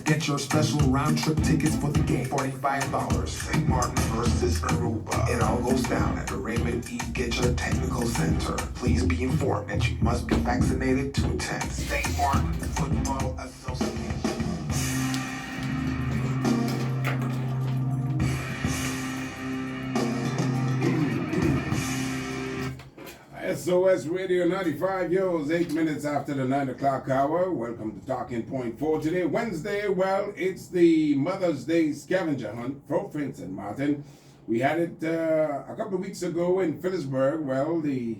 Get your special round trip tickets for the game. $45. St. Maarten versus Aruba. It all goes down at the Raymond E. Gitcher Technical Center. Please be informed that you must be vaccinated to attend. St. Maarten Football Association. SOS Radio 95 years, 8 minutes after the 9 o'clock hour. Welcome to Talking Point for today, Wednesday. Well, it's the Mother's Day Scavenger Hunt for Prince and Maarten. We had it a couple of weeks ago in Phillipsburg. Well, the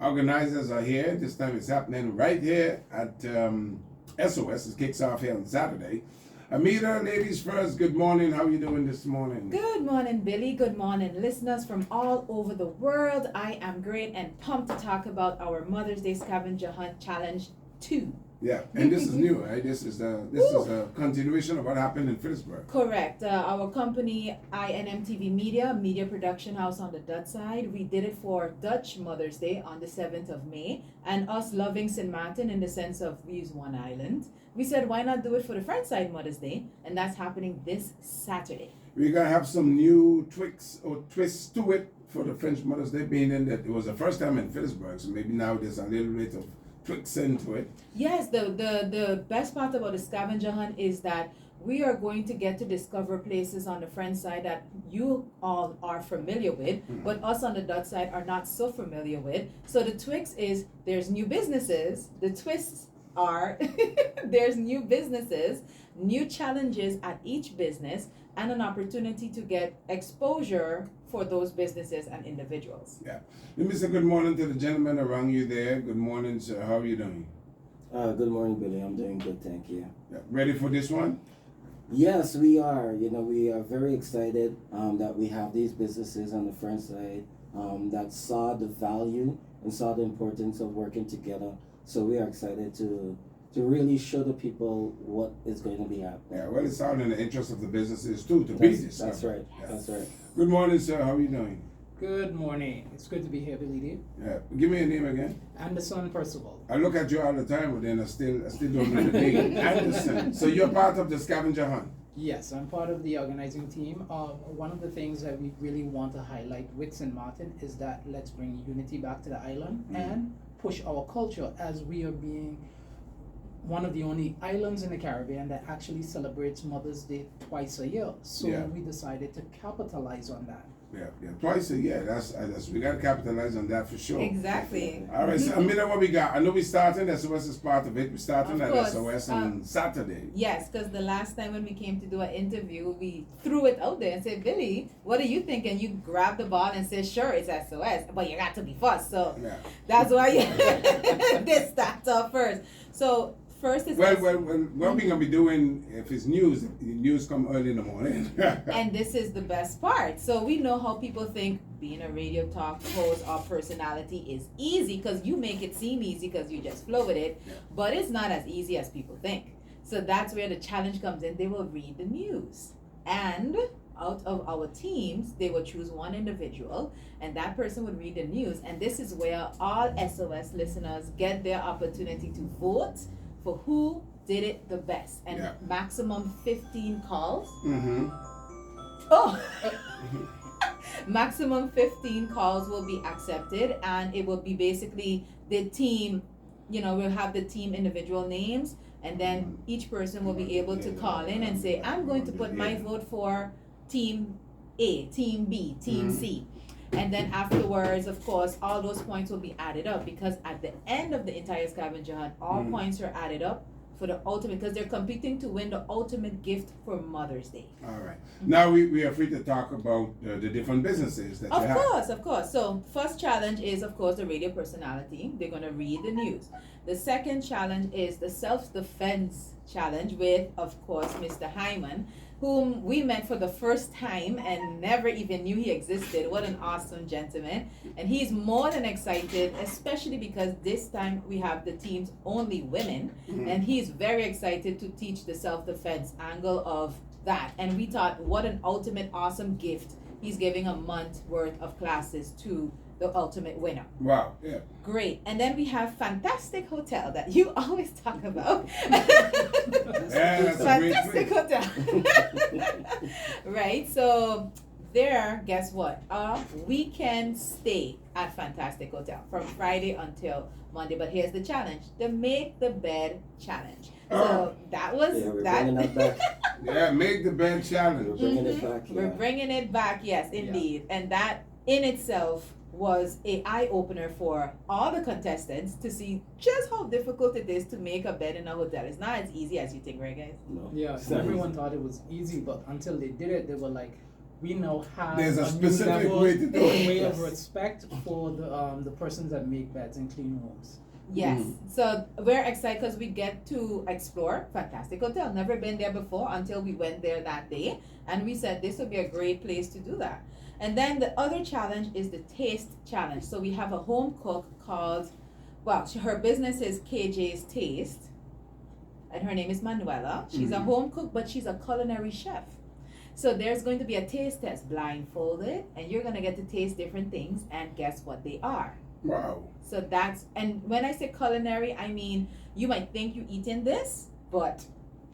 organizers are here. This time it's happening right here at SOS. It kicks off here on Saturday. Amita, ladies first, good morning. How are you doing this morning? Good morning, Billy. Good morning, listeners from all over the world. I am great and pumped to talk about our Mother's Day Scavenger Hunt Challenge 2. Yeah, and this is new, right? This is a continuation of what happened in Phillipsburg. Correct. Our company, INMTV Media Production House on the Dutch side, we did it for Dutch Mother's Day on the 7th of May. And us loving St. Maarten in the sense of we use one island, we said, why not do it for the French side Mother's Day? And that's happening this Saturday. We're going to have some new tweaks or twists to it for the French Mother's Day, being in that it was the first time in Phillipsburg, so maybe now there's a little bit of tweaks into it. Yes, the best part about the scavenger hunt is that we are going to get to discover places on the French side that you all are familiar with, but us on the Dutch side are not so familiar with. So the twist is there's new businesses. The twists are there's new businesses, new challenges at each business, and an opportunity to get exposure for those businesses and individuals. Yeah. Let me say good morning to the gentleman around you there. Good morning, sir. How are you doing? Good morning, Billy. I'm doing good, thank you. Yeah. Ready for this one? Yes, we are. We are very excited that we have these businesses on the French side that saw the value and saw the importance of working together. So we are excited to really show the people what is going to be happening. Yeah, well, it's all in the interest of the businesses too to be this. That's right. Yeah. That's right. Good morning, sir. How are you doing? Good morning. It's good to be here, Billy D. Yeah. Give me a name again. Anderson Percival. I look at you all the time, but then I still don't know the name. Anderson. So you're part of the scavenger hunt. Yes, I'm part of the organizing team. One of the things that we really want to highlight with St. Maarten is that let's bring unity back to the island and push our culture, as we are being one of the only islands in the Caribbean that actually celebrates Mother's Day twice a year. So we decided to capitalize on that. Yeah, twice a year. That's we got to capitalize on that for sure. Exactly. All right, so Amina, what we got? I know we starting. SOS is part of it. We starting Of at course. SOS on Saturday. Yes, because the last time when we came to do an interview, we threw it out there and said, Billy, what do you think? And you grabbed the ball and said, sure, it's SOS, but you got to be first. So that's why you did start off first. So first is what we're gonna be doing if it's news. News come early in the morning. and this is the best part. So we know how people think being a radio talk host or personality is easy because you make it seem easy because you just flow with it, but it's not as easy as people think. So that's where the challenge comes in. They will read the news, and out of our teams, they will choose one individual, and that person would read the news. And this is where all SOS listeners get their opportunity to vote for who did it the best, and maximum 15 calls. Maximum 15 calls will be accepted, and it will be basically the team. We'll have the team individual names, and then each person will be able to call in and say, I'm going to put my vote for team A, team B, team C. And then afterwards, of course, all those points will be added up, because at the end of the entire scavenger hunt, all points are added up for the ultimate, because they're competing to win the ultimate gift for Mother's Day. All right. Now we are free to talk about the different businesses that you have. Of course. So first challenge is, of course, the radio personality. They're going to read the news. The second challenge is the self-defense challenge with, of course, Mr. Hyman, whom we met for the first time and never even knew he existed. What an awesome gentleman. And he's more than excited, especially because this time we have the team's only women. And he's very excited to teach the self-defense angle of that. And we thought, what an ultimate awesome gift. He's giving a month worth of classes to the ultimate winner. Wow. Yeah. Great. And then we have Fantastic Hotel that you always talk about. Yeah, that's a great Fantastic place. Hotel. Right. So there, guess what? Weekend stay at Fantastic Hotel from Friday until Monday. But here's the challenge: the Make the Bed challenge. So that was Yeah, we're that. bringing that back. Yeah, make the bed We're challenge. bringing it back. We're Yeah. bringing it back, yes, indeed. And that in itself was a eye-opener for all the contestants to see just how difficult it is to make a bed in a hotel. It's not as easy as you think, right, guys? No. Yeah, It's not everyone easy. thought it was easy, but until they did it, they were like, we now have There's a new specific level, way to do it. way of Yes. respect for the persons that make beds and clean homes. Yes. So we're excited because we get to explore Fantastic Hotel. Never been there before until we went there that day. And we said this would be a great place to do that. And then the other challenge is the taste challenge. So we have a home cook called, her business is KJ's Taste. And her name is Manuela. She's a home cook, but she's a culinary chef. So there's going to be a taste test, blindfolded, and you're going to get to taste different things and guess what they are. Wow. So that's, and when I say culinary, I mean, you might think you're eating this, but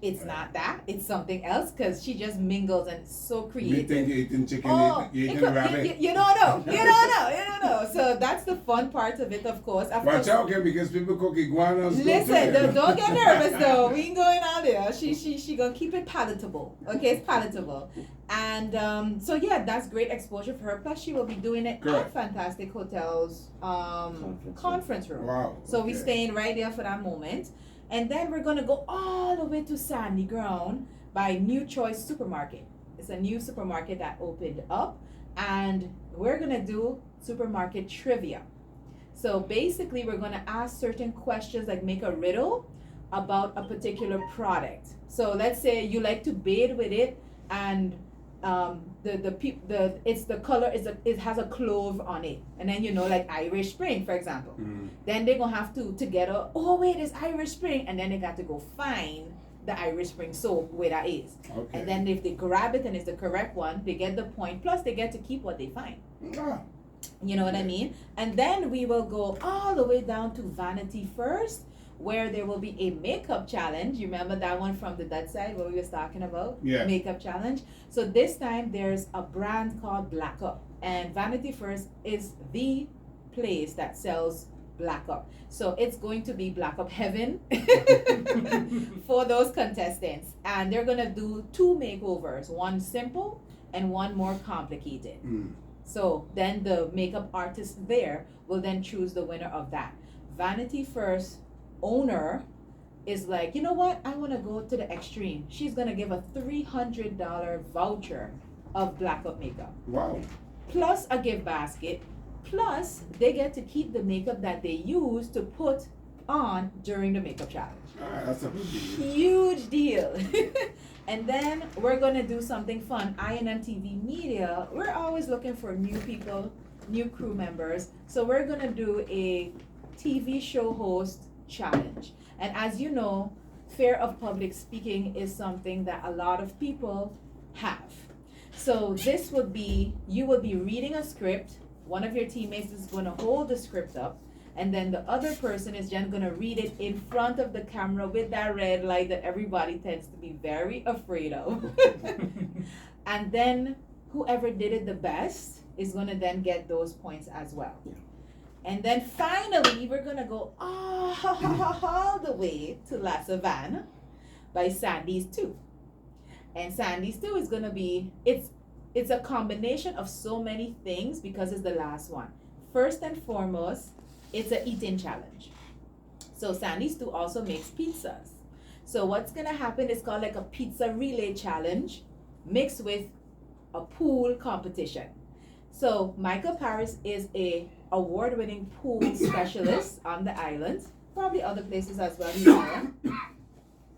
it's not that. It's something else because she just mingles and it's so You creative. think you're eating chicken, Oh, you're it eating could- rabbit? you don't know. You don't know. You don't know. So that's the fun part of it, of course. Of Watch course, out, okay, because people cook iguanas. listen, don't get nervous though. We ain't going out there. She gonna keep it palatable. Okay, it's palatable. And so yeah, that's great exposure for her. Plus, she will be doing it Correct. at Fantastic Hotel's conference room. Wow. So we okay. staying right there for that moment. And then we're gonna go all the way to Sandy Ground by New Choice Supermarket. It's a new supermarket that opened up, and we're gonna do supermarket trivia. So basically we're gonna ask certain questions, like make a riddle about a particular product. So let's say you like to bathe with it, and it's the color it has a clove on it, and then like Irish Spring, for example. Then they're gonna have to together, oh wait, it's Irish Spring, and then they got to go find the Irish Spring soap where that is. Okay. And then if they grab it and it's the correct one, they get the point, plus they get to keep what they find. Ah, You know what I mean? And then we will go all the way down to Vanity First, where there will be a makeup challenge. You remember that one from the Dutch side, what we was talking about? Yeah. Makeup challenge. So this time there's a brand called Black Up, and Vanity First is the place that sells Black Up. So it's going to be Black Up heaven for those contestants. And they're gonna do 2 makeovers, one simple and one more complicated. So then the makeup artist there will then choose the winner of that. Vanity First owner is like, you know what? I want to go to the extreme. She's going to give a $300 voucher of Black Up makeup, wow. plus a gift basket, plus they get to keep the makeup that they use to put on during the makeup challenge. Ah, that's a big deal. Huge deal. And then we're gonna do something fun. INMTV Media, we're always looking for new people, new crew members. So we're gonna do a TV show host challenge. And as you know, fear of public speaking is something that a lot of people have. So this would be, you will be reading a script. One of your teammates is gonna hold the script up, and then the other person is then gonna read it in front of the camera with that red light that everybody tends to be very afraid of. And then whoever did it the best is gonna then get those points as well. Yeah. And then finally, we're gonna go all the way to La Savane by Sandy's 2. And Sandy's 2 is gonna be, it's a combination of so many things because it's the last one. First and foremost, it's an eating challenge. So Sandy's 2 also makes pizzas. So what's gonna happen is called like a pizza relay challenge mixed with a pool competition. So Michael Paris is a award-winning pool specialist on the island, probably other places as well. He's there.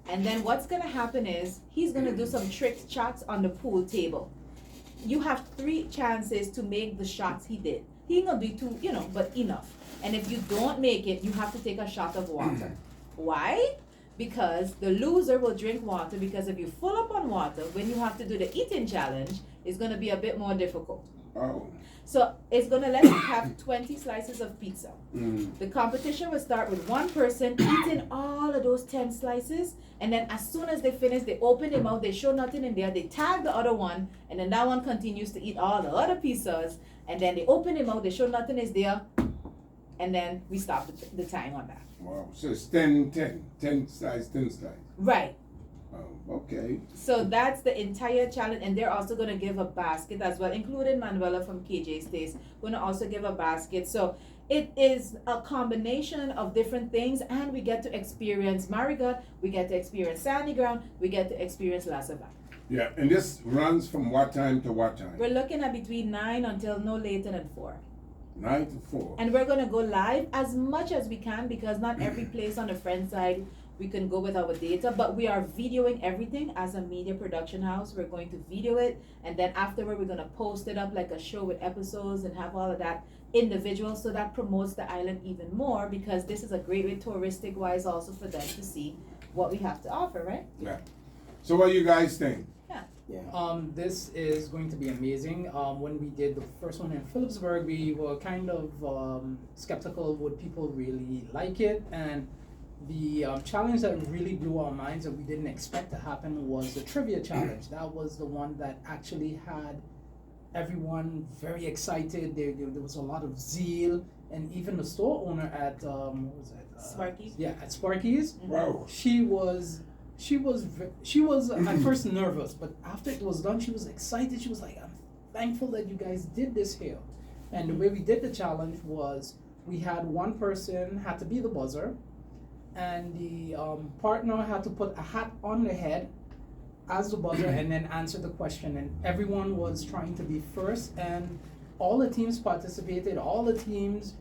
And then what's gonna happen is he's gonna do some trick shots on the pool table. You have 3 chances to make the shots he did. He ain't gonna do 2, but enough. And if you don't make it, you have to take a shot of water. Why? Because the loser will drink water, because if you full up on water, when you have to do the eating challenge, it's gonna be a bit more difficult. Oh. So it's gonna let you have 20 slices of pizza. Mm. The competition will start with one person eating all of those 10 slices, and then as soon as they finish, they open their mouth, they show nothing in there, they tag the other one, and then that one continues to eat all the other pizzas, and then they open their mouth, they show nothing is there, and then we stop the time on that. Wow. So it's 10 slices, 10 slices. Right. Oh, okay. So that's the entire challenge, and they're also going to give a basket as well, including Manuela from KJ Stays. Going to also give a basket. So it is a combination of different things, and we get to experience Marigot, we get to experience Sandy Ground, we get to experience La Savane. Yeah, and this runs from what time to what time? We're looking at between 9 until no later than 4. 9 to 4. And we're going to go live as much as we can, because not every place on the friend side we can go with our data, but we are videoing everything as a media production house. We're going to video it, and then afterward we're going to post it up like a show with episodes and have all of that individual, so that promotes the island even more, because this is a great way touristic wise also for them to see what we have to offer, right? Yeah. So what do you guys think? Yeah. This is going to be amazing. When we did the first one in Phillipsburg, we were kind of skeptical, would people really like it? And the challenge that really blew our minds that we didn't expect to happen was the trivia challenge. That was the one that actually had everyone very excited. There was a lot of zeal, and even the store owner at what was it? Sparky's? Yeah, at Sparky's. Wow. She was at first nervous, but after it was done, she was excited. She was like, "I'm thankful that you guys did this here." And the way we did the challenge was we had one person had to be the buzzer, and the partner had to put a hat on their head as the buzzer and then answer the question. And everyone was trying to be first, and all the teams participated. All the teams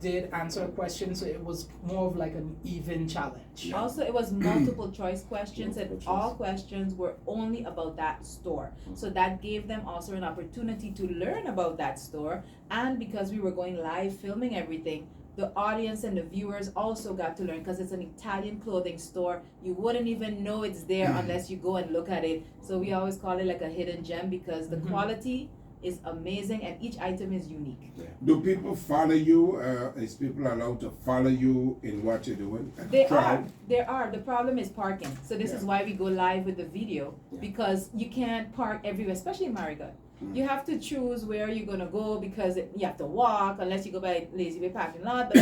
did answer a question, so it was more of like an even challenge. Also, it was multiple choice questions, and Multiple all choice. questions were only about that store. So that gave them also an opportunity to learn about that store, and because we were going live filming everything, the audience and the viewers also got to learn, because it's an Italian clothing store. You wouldn't even know it's there unless you go and look at it. So we always call it like a hidden gem, because the quality is amazing and each item is unique. Do people follow you? Is people allowed to follow you in what you're doing? There are. The problem is parking. So this is Yeah. why we go live with the video, Yeah. because you can't park everywhere, especially in Marigot. You have to choose where you're gonna go, because you have to walk unless you go by Lazy Bay parking lot. But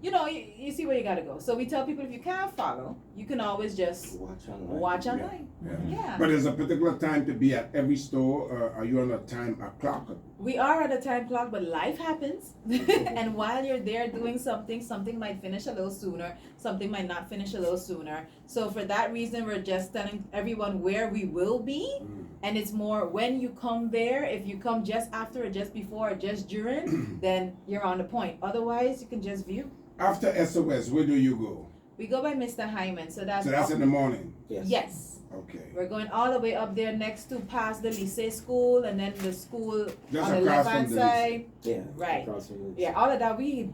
you see where you gotta go. So we tell people, if you can't follow, you can always just watch online. Yeah. But there's a particular time to be at every store, or are you on a clock? We are at a time clock, but life happens. And while you're there doing something might finish a little sooner, something might not finish a little sooner. So for that reason, we're just telling everyone where we will be. And it's more when you come there, if you come just after or just before or just during, then you're on the point. Otherwise, you can just view. After SOS, where do you go? We go by Mr. Hyman, so that's in the morning. Yes. Okay. We're going all the way up there next to past the lycée school, and then the school Just on the across left hand from the side. Yeah. Right. across from the- Yeah, all of that we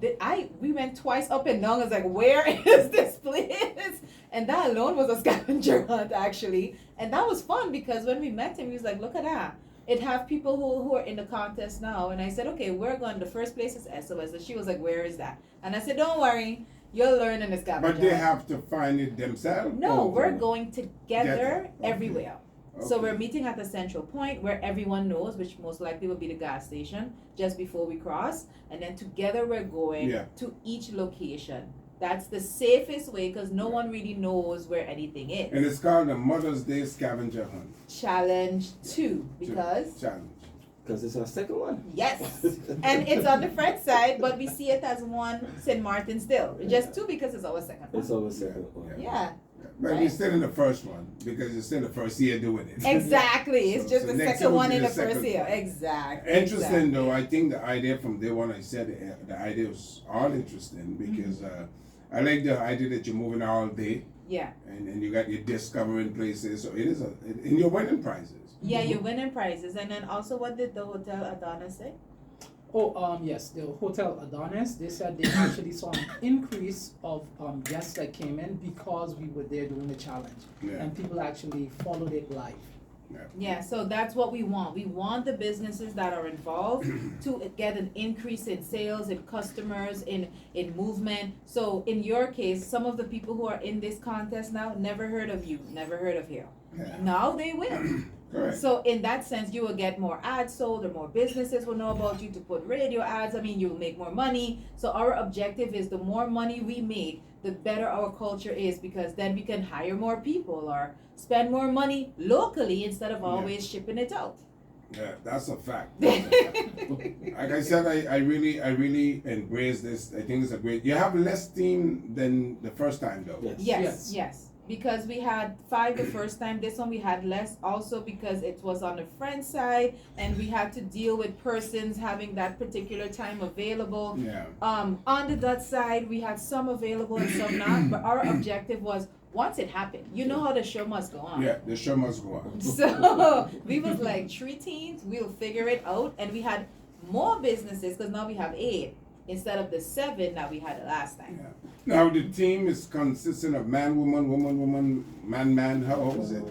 went twice up and down. I was like, where is this place? And that alone was a scavenger hunt, actually. And that was fun, because when we met him, he was like, look at that. It have people who are in the contest now. And I said, okay, we're going. The first place is SOS. And she was like, where is that? And I said, don't worry, you'll learn in the scavenger But they hunt. have to find it themselves? No, Or- we're going together Okay. everywhere. So Okay. we're meeting at the central point where everyone knows, which most likely will be the gas station, just before we cross. And then together we're going Yeah. to each location. That's the safest way, because no one really knows where anything is. And it's called the Mother's Day Scavenger Hunt. Challenge 2, because Challenge. Because it's our second one. yes, and it's on the French side, but we see it as one St. Martin still. Just 2 because it's our second one. It's our second one. Yeah, But Right. you're still in the first one, because you're still the first year doing it. exactly. It's So- just so the next year second will one be in the the first second year. one. Exactly. Interesting though, I think the idea from day one, I said the idea was all interesting, because I like the idea that you're moving all day, Yeah. and you got your discovering places, so it is and you're winning prizes. Yeah, you're winning prizes. And then also, what did the Hotel Adonis say? Yes, the Hotel Adonis, they said they actually saw an increase of guests that came in because we were there doing the challenge. Yeah. And people actually followed it live. Yeah, so that's what we want. We want the businesses that are involved to get an increase in sales, in customers, in movement. So in your case, some of the people who are in this contest now never heard of you, never heard of Hale. Yeah. Now they will. Correct. So in that sense, you will get more ads sold, or more businesses will know about you to put radio ads. I mean, you will make more money. So our objective is the more money we make, the better our culture is, because then we can hire more people or spend more money locally instead of always shipping it out. Yeah, that's a fact. Like I said, I really embrace this. I think it's a great. You have less team than the first time, though. Yes. Yes. Because we had 5 the first time. This one we had less, also because it was on the friend side, and we had to deal with persons having that particular time available. Yeah. On the Dutch side, we had some available and some not. But our objective was, once it happened, you know how the show must go on. Yeah, the show must go on. So we was like 3 teams. We'll figure it out, and we had more businesses because now we have 8 instead of the 7 that we had the last time. Yeah. Now the team is consisting of man, woman, woman, woman, man, man. How is it?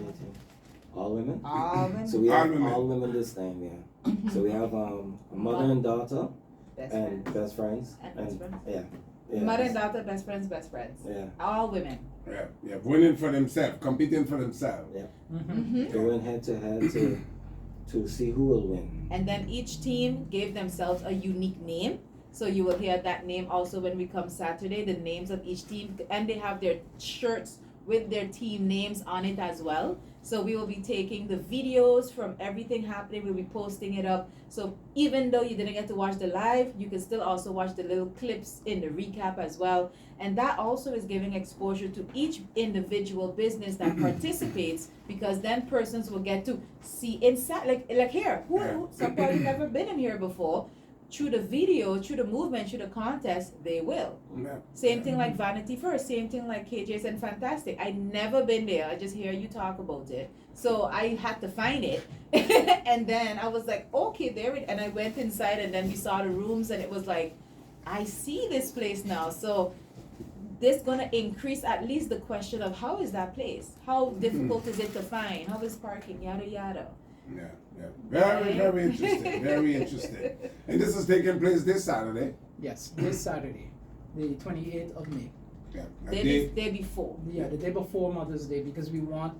All women? All women. So we All have women. all women this time, yeah. So we have a mother and daughter Best and friends. best friends. And best friends. Yeah. Mother and daughter, best friends, best friends. Yeah. All women. Yeah, yeah, winning for themselves, competing for themselves. Mm-hmm. Going head to head to see who will win. And then each team gave themselves a unique name. So you will hear that name also when we come Saturday, the names of each team. And they have their shirts with their team names on it as well. So we will be taking the videos from everything happening. We'll be posting it up. So even though you didn't get to watch the live, you can still also watch the little clips in the recap as well. And that also is giving exposure to each individual business that participates, because then persons will get to see inside, like here, who somebody never been in here before. Through the video, through the movement, through the contest, they will. Yeah. Same thing like Vanity First, same thing like KJ's and Fantastic. I never been there. I just hear you talk about it. So I had to find it. And then I was like, okay, there it, and I went inside, and then we saw the rooms, and it was like, I see this place now. So this gonna increase at least the question of how is that place? How difficult is it to find? How is parking? Yada yada. Yeah, yeah. Very, very interesting. Very interesting. And this is taking place this Saturday. Yes, this Saturday, the 28th of May. Yeah. Day before. Yeah, the day before Mother's Day, because we want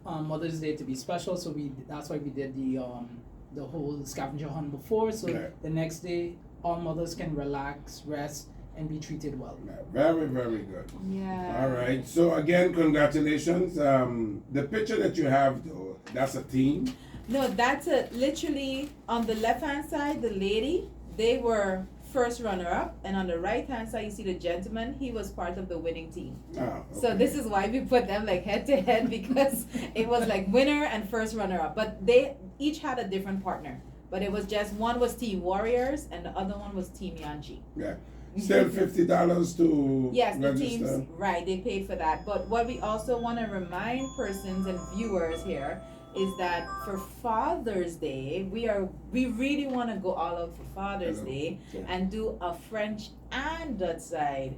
Mother's Day to be special. So that's why we did the whole scavenger hunt before. So Okay. the next day, all mothers can relax, rest, and be treated well. Yeah, very, very good. Yeah. All right. So again, congratulations. The picture that you have, though, that's a team. No, that's literally on the left hand side, the lady, they were first runner up, and on the right hand side you see the gentleman, he was part of the winning team. Oh, okay. So this is why we put them like head to head, because it was like winner and first runner up. But they each had a different partner. But it was just, one was Team Warriors and the other one was Team Yanji. Yeah. Still $50 to Yes, the register. teams, right, they paid for that. But what we also want to remind persons and viewers here is that for Father's Day, we really want to go all out for Father's Hello. Day Yeah. and do a French and Dutch side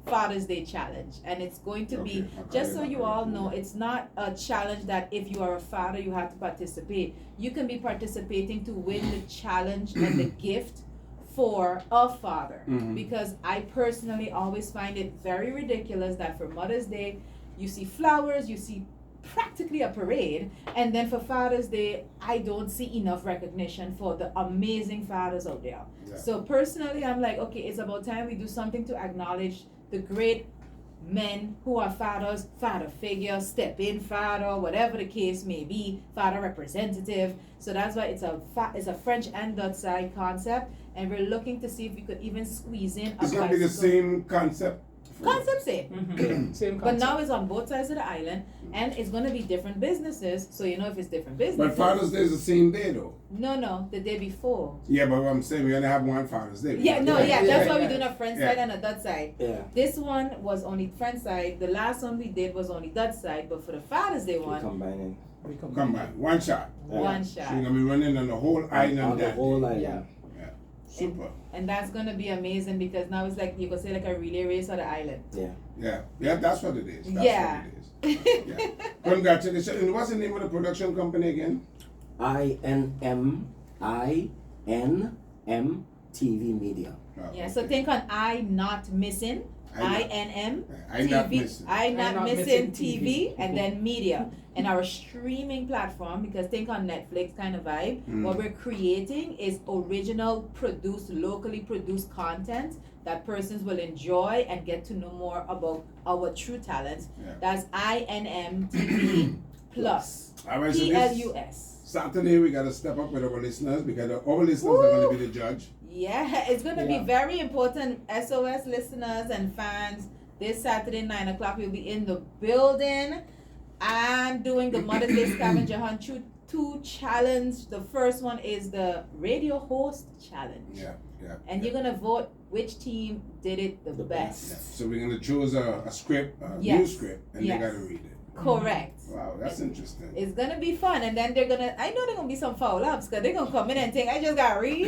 Father's Day challenge. And it's going to be, Okay, just so okay, you all okay. know, it's not a challenge that if you are a father, you have to participate. You can be participating to win the challenge and the gift for a father. Mhm. Because I personally always find it very ridiculous that for Mother's Day, you see flowers, you see practically a parade, and then for Father's Day, I don't see enough recognition for the amazing fathers out there. Yeah. So personally, I'm like, okay, it's about time we do something to acknowledge the great men who are fathers, father figure, step in father, whatever the case may be, father representative. So that's why it's a French and Dutch side concept, and we're looking to see if we could even squeeze in a It's gonna be the bicycle. same concept. Concept same. Mm-hmm. Same But concept. now it's on both sides of the island, and it's gonna be different businesses, so you know if it's different But businesses. Father's Day is the same day, though. No, the day before. Yeah, but what I'm saying, we only have one Father's Day. Yeah, no, Yeah, that's yeah, why we're yeah. doing a French Yeah. side and a Dutch side. Yeah. This one was only French side. The last one we did was only Dutch side, but for the Father's Day We're one, combining. We Come on, one shot. one So shot. you're gonna be running on the whole island On the that whole day. island. Yeah. Yeah. Super. And that's gonna be amazing because now it's like you could say like a relay race on the island. Yeah, that's what it is. That's Yeah. what it is. Yeah. Congratulations. And what's the name of the production company again? INMTV Media. Oh, Yeah, so okay. think on I not missing. I not missing. I not Not missing Missing TV and then media and our streaming platform because think on Netflix kind of vibe. What we're creating is original produced, locally produced content that persons will enjoy and get to know more about our true talents. Yeah. That's INMTV Plus. All right, so this PLUS. Saturday we gotta step up with our listeners because our listeners are gonna be the judge. Yeah, it's going to be Yeah. very important. SOS listeners and fans, this Saturday, 9 o'clock, we'll be in the building and doing the Mother's Day Scavenger Hunt 2 challenge. The first one is the radio host challenge. Yeah. And you're going to vote which team did it the The best. Yeah. So we're gonna choose a script, a Yes. new script, and Yes. they gotta read it. Correct. Wow, that's interesting. It's going to be fun. And then they're going to, I know they're going to be some foul ups because they're going to come in and think, I just got to read.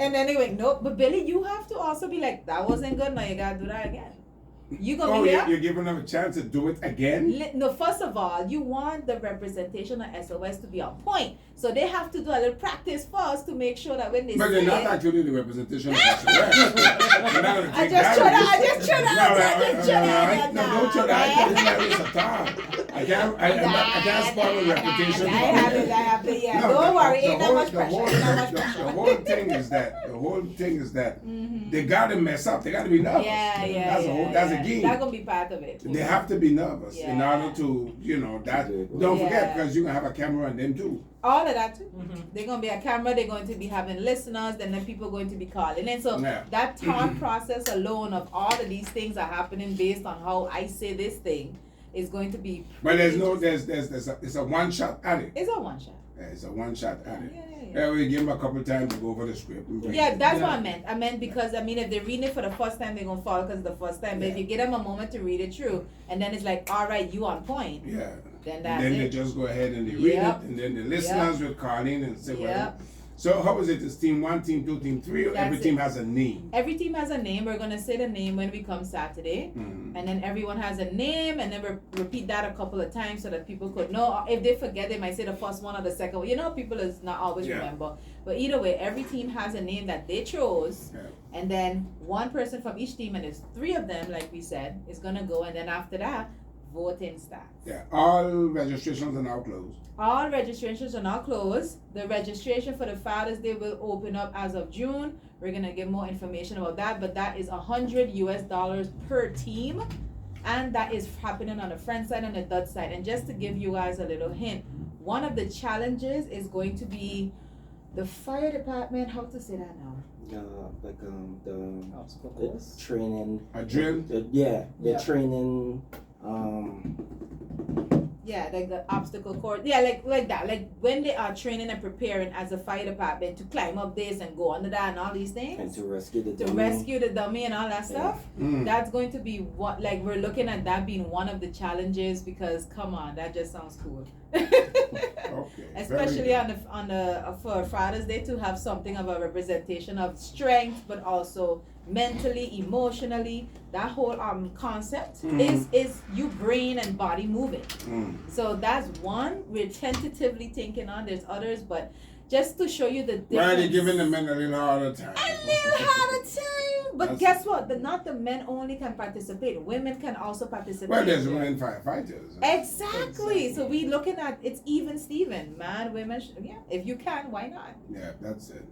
And then they're going, nope. But Billy, you have to also be like, that wasn't good. Now you got to do that again. You going to Oh, be here? you're giving them a chance to do it again? No, first of all, you want the representation of SOS to be on point. So they have to do a little practice first to make sure that when they But say they're not it, actually the representation of SOS. They're not gonna I take just that throw that, risk. I just throw that, I just throw that. No, don't throw that. I can't risk at all. I can't spoil the reputation. I have it, yeah. No, Don't worry, the ain't that whole- much the pressure. whole- Ain't that much the pressure. whole thing is that they gotta mess up. They gotta be nervous. Yeah. That's a game. That's gonna be part of it. They have to be nervous in Yeah. order to, that. Don't forget, Yeah. because you can have a camera on them too. All of that too. They're gonna be a camera. They're going to be having listeners, and then people are going to be calling in. So Yeah. that thought process alone of all of these things are happening based on how I say this thing is going to be. But there's pretty it's a one shot at it. It's a one shot. Yeah, it's a one shot at it. Yeah. We give them a couple times to go over the script. And bring Yeah, it. that's what I meant. I meant because if they're reading it for the first time, they're gonna follow because it's the first time. But if Yeah. you give them a moment to read it through, and then it's like, all right, you on point. Yeah. Then that's Then it. they just go ahead and they read Yep. it, and then the listeners will call in and say, Yep. So how is it? Is team 1, team 2, team 3, or every That's team it. has a name? Every team has a name. We're gonna say the name when we come Saturday. Mm. And then everyone has a name, and then we repeat that a couple of times so that people could know. If they forget, they might say the first one or the second one. People is not always Yeah. remember. But either way, every team has a name that they chose, Yeah. and then one person from each team, and there's 3 of them, like we said, is gonna go, and then after that, voting starts. Yeah. All registrations are now closed. All registrations are now closed. The registration for the Father's Day will open up as of June. We're gonna give more information about that, but that is $100 per team, and that is happening on the friend side and the Dutch side. And just to give you guys a little hint, one of the challenges is going to be the fire department. How to say that now? The Obstacle the course. training. A drill? The Yeah. training. Yeah, like the obstacle course. Yeah, like that. Like when they are training and preparing as a fire department to climb up this and go under that and all these And things. to rescue the To dummy. rescue the dummy and all that stuff. Mm. That's going to be what, like, we're looking at that being one of the challenges because come on, that just sounds cool. Okay. Especially very on the for Father's Day to have something of a representation of strength, but also mentally, emotionally. That whole concept is you brain and body moving. Mm. So that's one we're tentatively thinking on. There's others, but just to show you the difference. Why are they giving the men a little harder time? A little harder time. But That's- guess what? Not the men only can participate. Women can also participate. Well, there's women firefighters. Exactly. So we looking at it's even Steven. Man, women, if you can, why not? Yeah, that's it.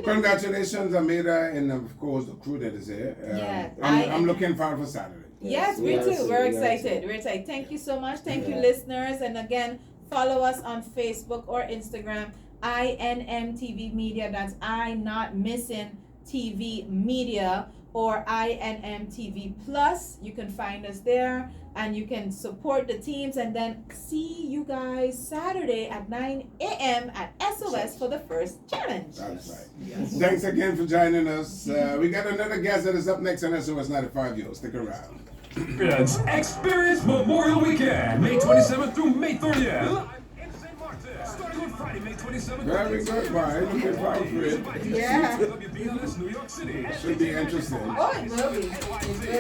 Congratulations, Amira, and of course the crew that is here. Yeah, I'm looking forward for Saturday. Yes, me Yes, too. We're yes. excited. We're excited. Thank you so much. Thank you, Yeah. listeners. And again, follow us on Facebook or Instagram, INMTV Media. That's I Not Missing TV Media, or INMTV Plus. You can find us there, and you can support the teams. And then see you guys Saturday at 9 a.m. at SOS for the first challenge. That's right. Yes. Thanks again for joining us. We got another guest that is up next on SOS 95 Yo. Stick around. Experience Memorial Weekend, May 27th through May 30th. Live in St. Maarten, starting on Very good, boy. Looking forward to it. Yeah. Should be interesting. Oh, it will be. It will